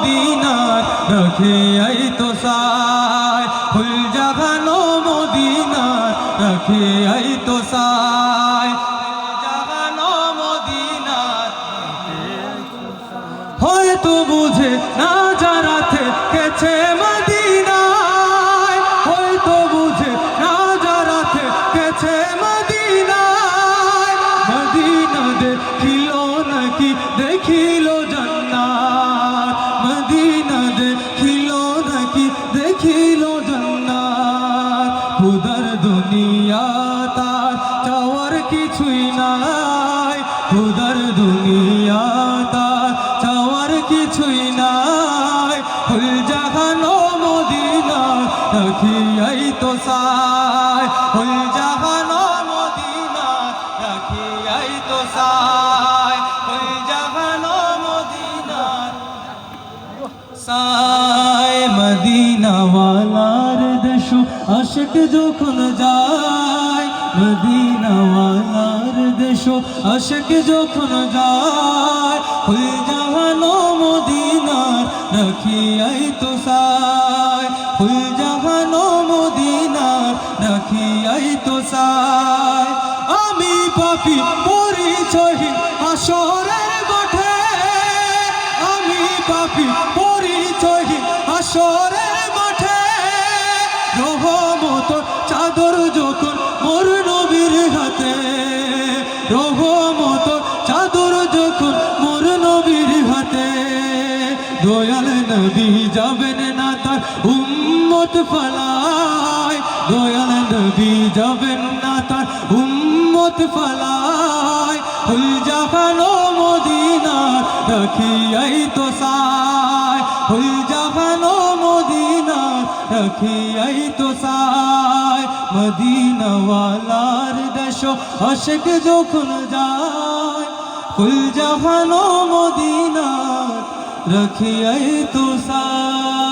মদিনার রাখিয়াই তো সায় ফুল জাগানো মদিনার রাখিয়াই তো সায় জাগানো মদিনার হয়তো বুঝে না যারা থেকেছে মদিনায় হয়তো বুঝে না যারা থেকেছে মদিনায় মদিনা দেখিল নাকি দেখিল জান্নাত মদিনা দেখিল নাকি দেখিল জান্নাত খুদার দুনিয়া তার চাওয়ার কিছুই নাই খুদার দুনিয়া তার চাওয়ার কিছুই নাই ফুল জাগানো মদিনা রাখিয়াই তো সায় ফুল জাগানো মদিনা রাখিয়াই তো সায় ফুল জাগানো মদিনা সায় মদিনা ওয়ালার দেশ আশিক যখন যায় মদিনা ওয়ালার দেশ আশিক যখন যায় ফুল জাগানো মদিনা রাখিয়াই তো সায় ফুল জাগানো মদিনা রাখিয়াই তো সায় আমি পাপী পরিচয়হীন হাসরের মাঠে আমি পাপী পরিচয়হীন হাসরের মাঠে রহমত চাদর যখন মোর নবীর হাতে রহমত চাদর যখন মোর নবীর হাতে দয়াল নবী যাবেন না তার উম্মত ফলায় দয়াল নবী যাবেন না তার উম্মত ফলায় ফুল জাগানো মদিনা রাখিয়াই তো সায় ফুল জাগানো মদিনা রাখিয়াই তো সায় মদিনা ওয়ালার দেশ আশিক যখন যায় ফুল জাগানো মদিনা রাখিয়াই তো সায়।